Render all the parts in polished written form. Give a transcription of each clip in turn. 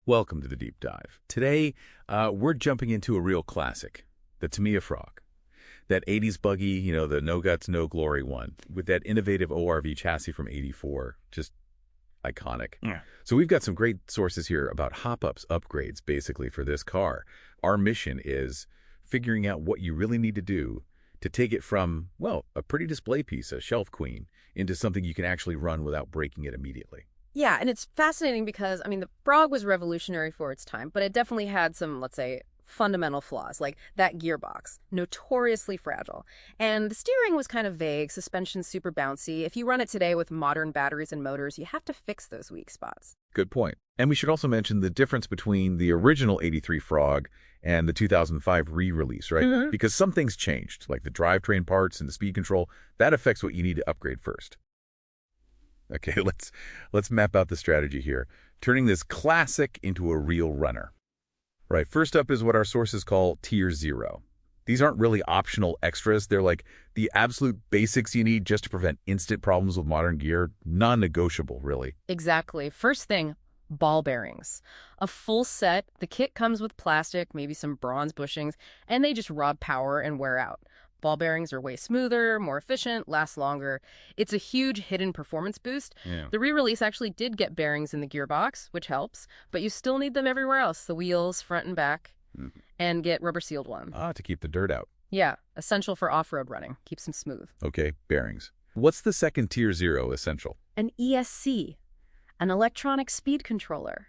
Welcome to the Deep Dive. Today, we're jumping into a real classic, the Tamiya Frog. That 80s buggy, the no guts, no glory one, with that innovative ORV chassis from '84. Just iconic. Yeah. So we've got some great sources here about hop-ups, upgrades, basically, for this car. Our mission is figuring out what you really need to do to take it from, well, a pretty display piece, a shelf queen, into something you can actually run without breaking it immediately. Yeah, and it's fascinating because, the Frog was revolutionary for its time, but it definitely had some, let's say, fundamental flaws, like that gearbox, notoriously fragile. And the steering was kind of vague, suspension super bouncy. If you run it today with modern batteries and motors, you have to fix those weak spots. Good point. And we should also mention the difference between the original '83 Frog and the 2005 re-release, right? Mm-hmm. Because some things changed, like the drivetrain parts and the speed control. That affects what you need to upgrade first. Okay, let's map out the strategy here, turning this classic into a real runner. Right, first up is what our sources call Tier 0. These aren't really optional extras. They're like the absolute basics you need just to prevent instant problems with modern gear. Non-negotiable, really. Exactly. First thing, ball bearings. A full set. The kit comes with plastic, maybe some bronze bushings, and they just rob power and wear out. Ball bearings are way smoother, more efficient, last longer. It's a huge hidden performance boost. Yeah. The re-release actually did get bearings in the gearbox, which helps, but you still need them everywhere else, the wheels, front and back, and get rubber-sealed ones. To keep the dirt out. Yeah, essential for off-road running. Keeps them smooth. Okay, bearings. What's the second Tier 0 essential? An ESC, an electronic speed controller.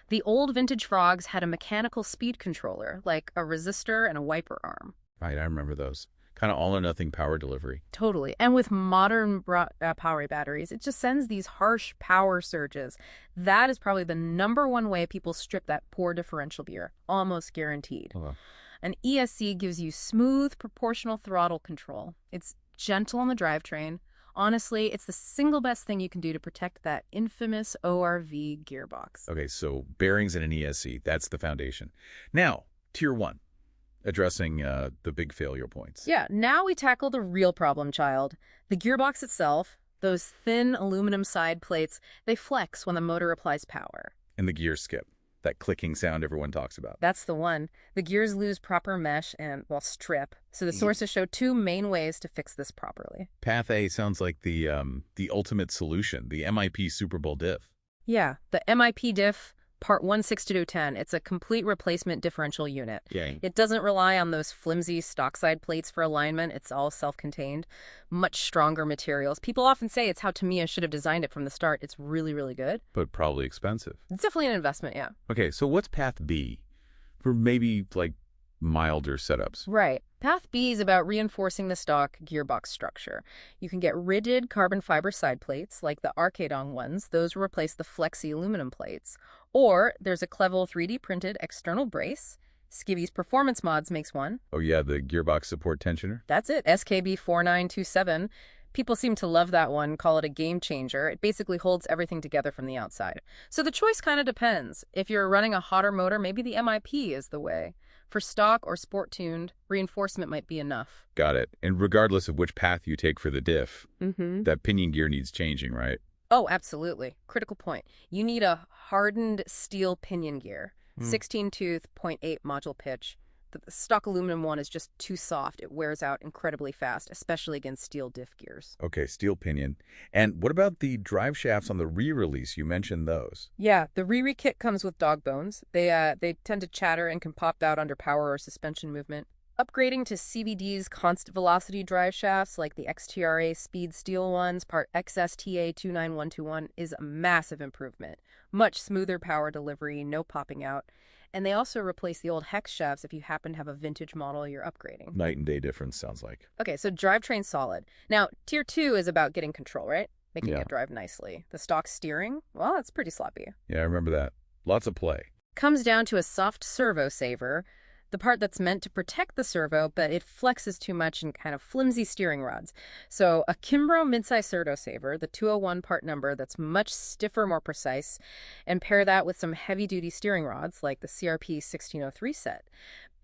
The old vintage Frogs had a mechanical speed controller, like a resistor and a wiper arm. Right, I remember those. Kind of all-or-nothing power delivery. Totally. And with modern power batteries, it just sends these harsh power surges. That is probably the #1 way people strip that poor differential gear. Almost guaranteed. Oh. An ESC gives you smooth, proportional throttle control. It's gentle on the drivetrain. Honestly, it's the single best thing you can do to protect that infamous ORV gearbox. Okay, so bearings and an ESC, that's the foundation. Now, Tier 1. Addressing the big failure points. Yeah, now we tackle the real problem, child. The gearbox itself, those thin aluminum side plates, they flex when the motor applies power. And the gear skip, that clicking sound everyone talks about. That's the one. The gears lose proper mesh and, strip. So the sources show 2 main ways to fix this properly. Path A sounds like the ultimate solution, the MIP Super Bowl diff. Yeah, the MIP diff, Part 16210. It's a complete replacement differential unit. Yeah. It doesn't rely on those flimsy stock side plates for alignment. It's all self-contained. Much stronger materials. People often say it's how Tamiya should have designed it from the start. It's really, really good. But probably expensive. It's definitely an investment, yeah. Okay, so what's Path B? For maybe, milder setups. Right. Path B is about reinforcing the stock gearbox structure. You can get rigid carbon fiber side plates, like the Arcadong ones. Those will replace the flexi aluminum plates. Or there's a Clevel 3D printed external brace. Skibby's Performance Mods makes one. Oh yeah, the gearbox support tensioner? That's it, SKB 4927. People seem to love that one, call it a game changer. It basically holds everything together from the outside. So the choice kind of depends. If you're running a hotter motor, maybe the MIP is the way. For stock or sport-tuned, reinforcement might be enough. Got it. And regardless of which path you take for the diff, Mm-hmm. that pinion gear needs changing, right? Oh, absolutely. Critical point. You need a hardened steel pinion gear. 16-tooth, 0.8 module pitch. The stock aluminum one is just too soft. It wears out incredibly fast, especially against steel diff gears. Okay, steel pinion. And what about the drive shafts on the re-release? You mentioned those. Yeah, the rere kit comes with dog bones. They tend to chatter and can pop out under power or suspension movement. Upgrading to CVD's constant velocity drive shafts, like the XTRA Speed Steel ones, part XSTA 29121, is a massive improvement. Much smoother power delivery, no popping out. And they also replace the old hex shafts if you happen to have a vintage model you're upgrading. Night and day difference, sounds like. Okay, so drivetrain solid. Now, Tier 2 is about getting control, right? Making Yeah. it drive nicely. The stock steering, well, that's pretty sloppy. Yeah, I remember that. Lots of play. Comes down to a soft servo saver, the part that's meant to protect the servo, but it flexes too much in kind of flimsy steering rods. So a Kimbrough midsize servo saver, the 201 part number that's much stiffer, more precise, and pair that with some heavy-duty steering rods like the CRP 1603 set.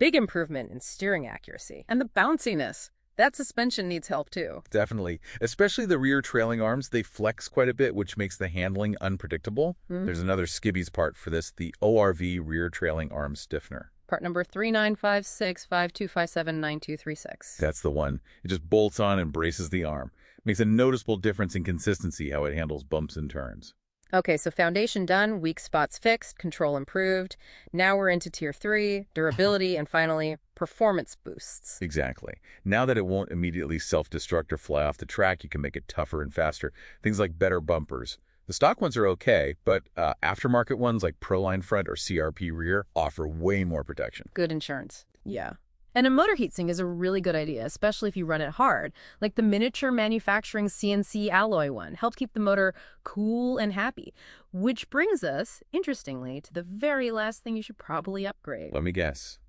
Big improvement in steering accuracy. And the bounciness. That suspension needs help too. Definitely. Especially the rear trailing arms, they flex quite a bit, which makes the handling unpredictable. Hmm. There's another skibby's part for this, the ORV rear trailing arm stiffener. Part number 395652579236. That's the one. It just bolts on and braces the arm. Makes a noticeable difference in consistency how it handles bumps and turns. Okay, so foundation done, weak spots fixed, control improved. Now we're into tier 3, durability, and finally, performance boosts. Exactly. Now that it won't immediately self-destruct or fly off the track, you can make it tougher and faster. Things like better bumpers. The stock ones are okay, but aftermarket ones like Proline front or CRP rear offer way more protection. Good insurance. Yeah. And a motor heatsink is a really good idea, especially if you run it hard. Like the miniature manufacturing CNC alloy one helped keep the motor cool and happy. Which brings us, interestingly, to the very last thing you should probably upgrade. Let me guess.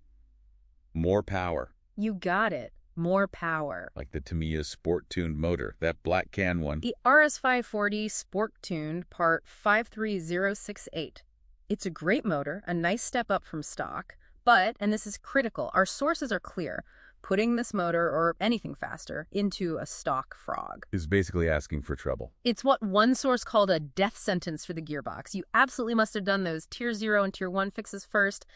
More power. You got it. More power. Like the Tamiya sport-tuned motor, that black can one. The RS540 Sport Tuned Part 53068. It's a great motor, a nice step up from stock. But, and this is critical, our sources are clear. Putting this motor, or anything faster, into a stock frog Is basically asking for trouble. It's what one source called a death sentence for the gearbox. You absolutely must have done those Tier 0 and Tier 1 fixes first.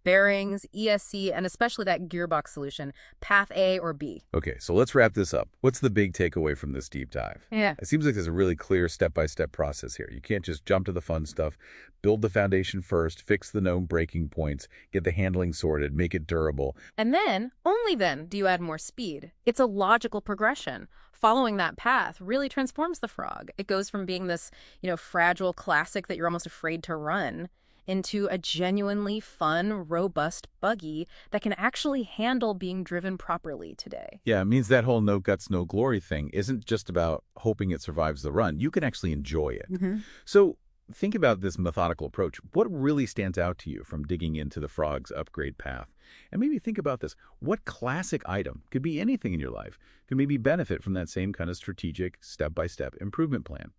Bearings, ESC, and especially that gearbox solution, path A or B. Okay, so let's wrap this up. What's the big takeaway from this deep dive? Yeah. It seems like there's a really clear step-by-step process here. You can't just jump to the fun stuff. Build the foundation first, fix the known breaking points, get the handling sorted, make it durable. And then, only then, do you add more speed. It's a logical progression. Following that path really transforms the frog. It goes from being this, fragile classic that you're almost afraid to run into a genuinely fun, robust buggy that can actually handle being driven properly today. Yeah, it means that whole no guts, no glory thing isn't just about hoping it survives the run. You can actually enjoy it. So think about this methodical approach. What really stands out to you from digging into the frog's upgrade path? And maybe think about this. What classic item, could be anything in your life, could maybe benefit from that same kind of strategic, step-by-step improvement plan?